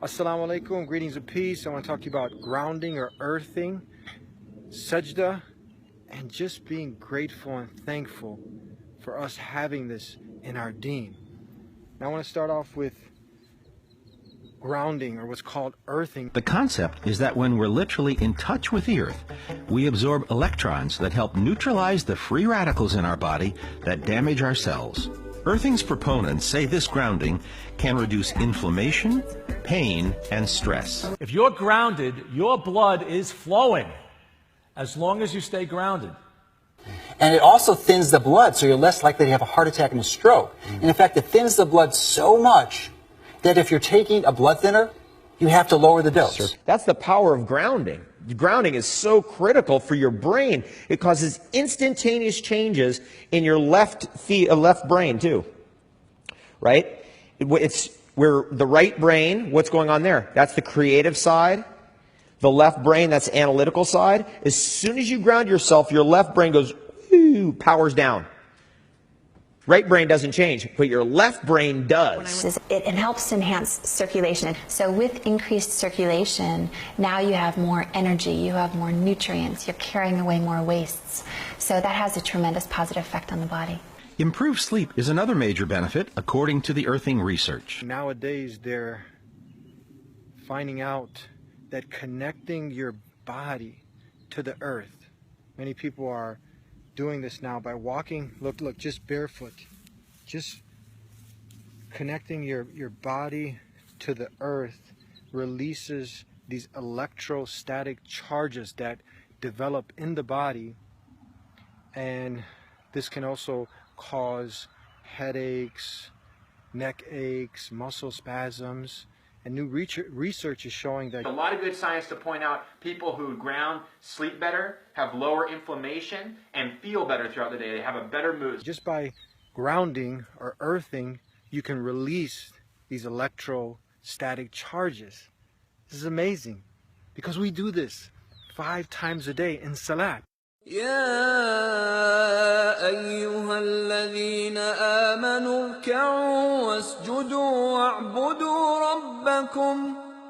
Assalamu alaikum, greetings of peace. I want to talk to you about grounding or earthing, Sajdah, and just being grateful and thankful for us having this in our deen. Now I want to start off with grounding, or what's called earthing. The concept is that when we're literally in touch with the earth, we absorb electrons that help neutralize the free radicals in our body that damage our cells. Earthing's proponents say this grounding can reduce inflammation, pain, and stress. If you're grounded, your blood is flowing as long as you stay grounded. And it also thins the blood, so you're less likely to have a heart attack and a stroke. And in fact, it thins the blood so much that if you're taking a blood thinner, you have to lower the dose. That's the power of grounding. Grounding is so critical for your brain. It causes instantaneous changes in your left brain too, right? It's where the right brain, what's going on there? That's the creative side. The left brain, that's the analytical side. As soon as you ground yourself, your left brain goes, ooh, powers down. Right brain doesn't change, but your left brain does. It helps enhance circulation. So with increased circulation, now you have more energy, you have more nutrients, you're carrying away more wastes. So that has a tremendous positive effect on the body. Improved sleep is another major benefit, according to the earthing research. Nowadays, they're finding out that connecting your body to the earth, many people are doing this now by walking, look, just barefoot, just connecting your body to the earth releases these electrostatic charges that develop in the body, and this can also cause headaches, neck aches, muscle spasms. And new research is showing that a lot of good science to point out people who ground sleep better, have lower inflammation, and feel better throughout the day. They have a better mood. just by grounding or earthing, you can release these electrostatic charges. This is amazing because we do this 5 times a day in Salat. يا أيها الذين آمنوا اركعوا واسجدوا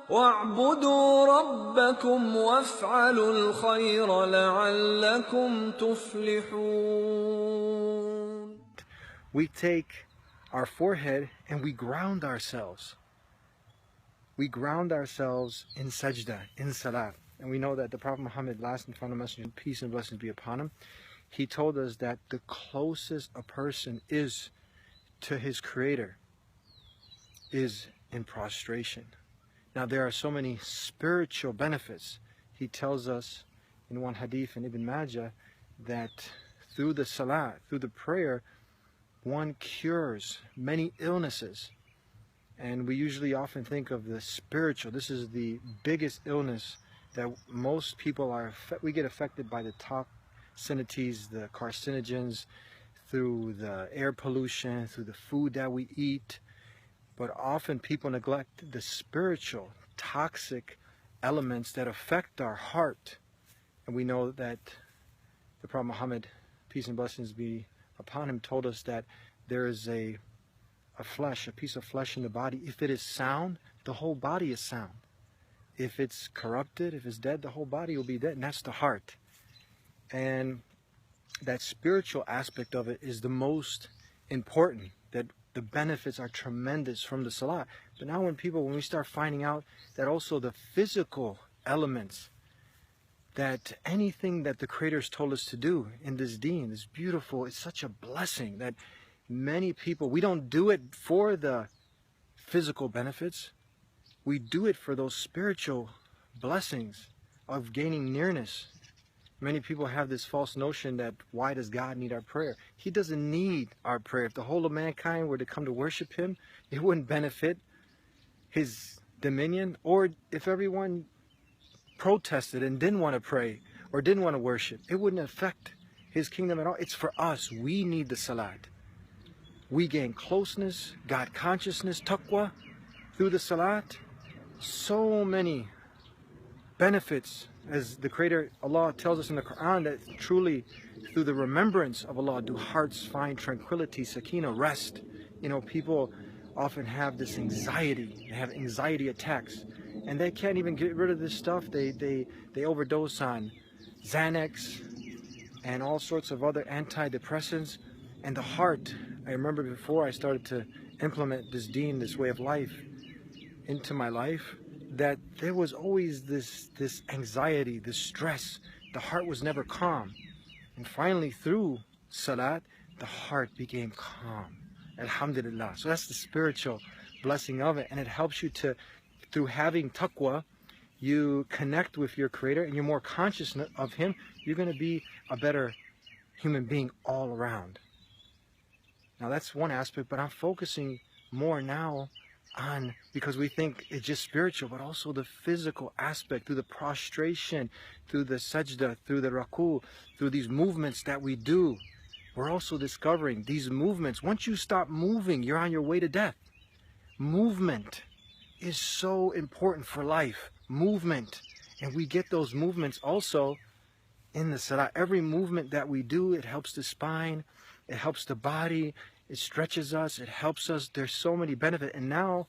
واعبدوا ربكم وافعلوا الخير لعلكم تفلحون. We take our forehead and we ground ourselves. We ground ourselves in Sajdah, in Salat. And we know that the Prophet Muhammad, last and final messenger, peace and blessings be upon him, he told us that the closest a person is to his Creator is in prostration. Now there are so many spiritual benefits. He tells us in one hadith in Ibn Majah that through the salat, through the prayer, one cures many illnesses. And we usually often think of the spiritual. This is the biggest illness that most people we get affected by the toxicities, the carcinogens, through the air pollution, through the food that we eat. But often people neglect the spiritual, toxic elements that affect our heart. And we know that the Prophet Muhammad, peace and blessings be upon him, told us that there is a piece of flesh in the body. If it is sound, the whole body is sound. If it's corrupted, if it's dead, the whole body will be dead, and that's the heart. And that spiritual aspect of it is the most important, that the benefits are tremendous from the salat. But now when we start finding out that also the physical elements, that anything that the Creator's told us to do in this deen is beautiful, it's such a blessing that many people, we don't do it for the physical benefits. We do it for those spiritual blessings of gaining nearness. Many people have this false notion that why does God need our prayer? He doesn't need our prayer. If the whole of mankind were to come to worship Him, it wouldn't benefit His dominion. Or if everyone protested and didn't want to pray or didn't want to worship, it wouldn't affect His kingdom at all. It's for us. We need the salat. We gain closeness, God consciousness, taqwa through the salat. So many benefits, as the Creator Allah tells us in the Quran, that truly through the remembrance of Allah do hearts find tranquility, sakina, rest. You know, people often have this anxiety. They have anxiety attacks, and they can't even get rid of this stuff. They overdose on Xanax and all sorts of other antidepressants. And the heart, I remember before I started to implement this deen, this way of life into my life, that there was always this anxiety, this stress. The heart was never calm. And finally, through salat, the heart became calm. Alhamdulillah. So that's the spiritual blessing of it. And it helps you to, through having taqwa, you connect with your Creator and you're more conscious of Him. You're going to be a better human being all around. Now that's one aspect, but I'm focusing more now on, because we think it's just spiritual, but also the physical aspect through the prostration, through the sajdah, through the raku, through these movements that we do. We're also discovering these movements. Once you stop moving, you're on your way to death. Movement is so important for life. Movement. And we get those movements also in the salah. Every movement that we do, it helps the spine, it helps the body, it stretches us, it helps us. There's so many benefits. And now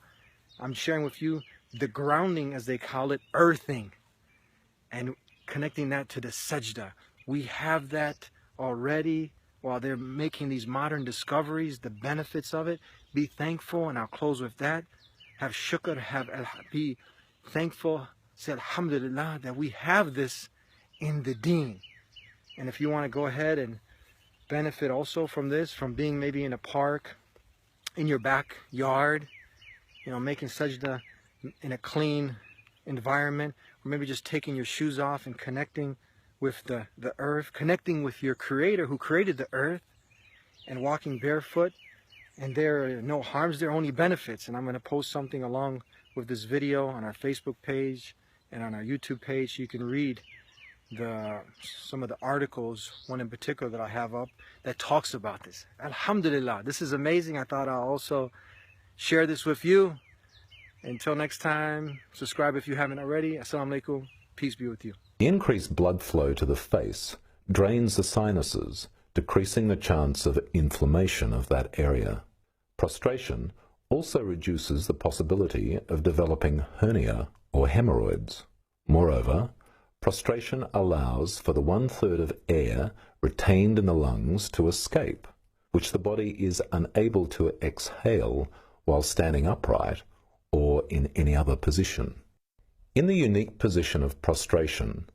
I'm sharing with you the grounding, as they call it, earthing, and connecting that to the sajdah. We have that already while they're making these modern discoveries, the benefits of it. Be thankful, and I'll close with that. Have shukr, be thankful, say alhamdulillah that we have this in the deen. And if you want to go ahead and benefit also from this, from being maybe in a park, in your backyard, you know, making sajdah in a clean environment, or maybe just taking your shoes off and connecting with the earth, connecting with your Creator who created the earth, and walking barefoot, and there are no harms, there are only benefits. And I'm going to post something along with this video on our Facebook page and on our YouTube page, so you can read some of the articles, one in particular that I have up, that talks about this. Alhamdulillah, this is amazing. I thought I'll also share this with you. Until next time, subscribe if you haven't already. Assalamu alaikum. Peace be with you. The increased blood flow to the face drains the sinuses, decreasing the chance of inflammation of that area. Prostration also reduces the possibility of developing hernia or hemorrhoids. Moreover, prostration allows for the 1/3 of air retained in the lungs to escape, which the body is unable to exhale while standing upright or in any other position. In the unique position of prostration,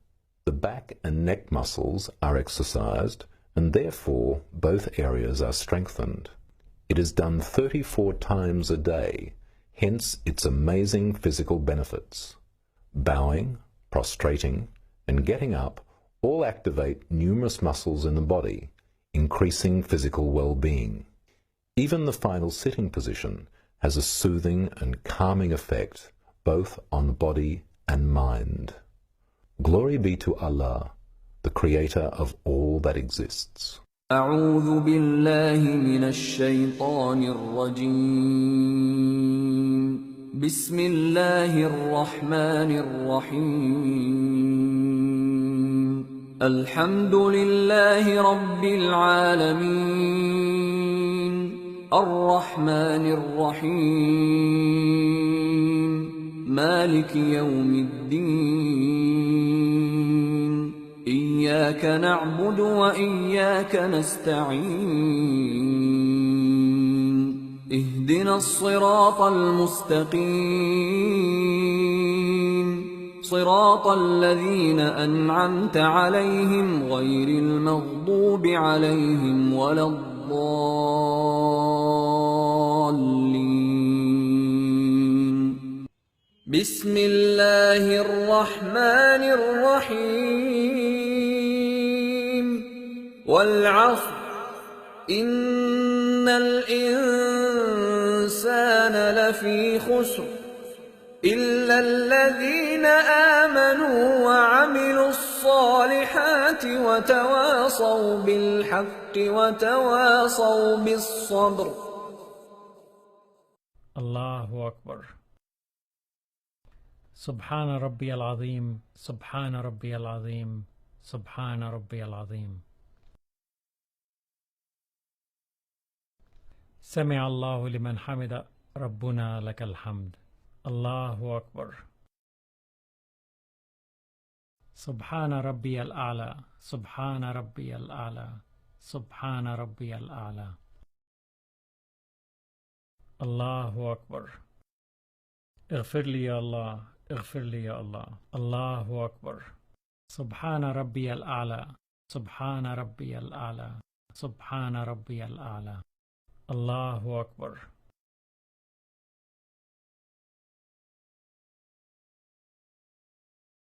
the back and neck muscles are exercised, and therefore both areas are strengthened. It is done 34 times a day, hence its amazing physical benefits. Bowing, prostrating, and getting up all activate numerous muscles in the body, increasing physical well-being. Even the final sitting position has a soothing and calming effect both on the body and mind. Glory be to Allah, the Creator of all that exists. أعوذ بالله من الشيطان الرجيم. بسم الله الرحمن الرحيم. الحمد لله رب العالمين. الرحمن الرحيم. مالك يوم الدين. إياك نعبد وإياك نستعين. اهدنا الصراط المستقيم. صراط الذين أنعمت عليهم غير المغضوب عليهم ولا الضالين. بسم الله الرحمن الرحيم. والعصر إن الإنسان لفي خسر إلا الذين آمنوا وعملوا الصالحات وتواصوا بالحق وتواصوا بالصبر. الله أكبر. سبحان ربي العظيم. سبحان ربي العظيم. سبحان ربي العظيم. سمع الله لمن حمد. ربنا لك الحمد. الله أكبر. سبحان ربي الأعلى. سبحان ربي الأعلى. سبحان ربي الأعلى. الله أكبر. اغفر لي يا الله. اغفر لي يا الله. الله أكبر. سبحان ربي الأعلى. سبحان ربي الأعلى. سبحان ربي الأعلى. الله أكبر.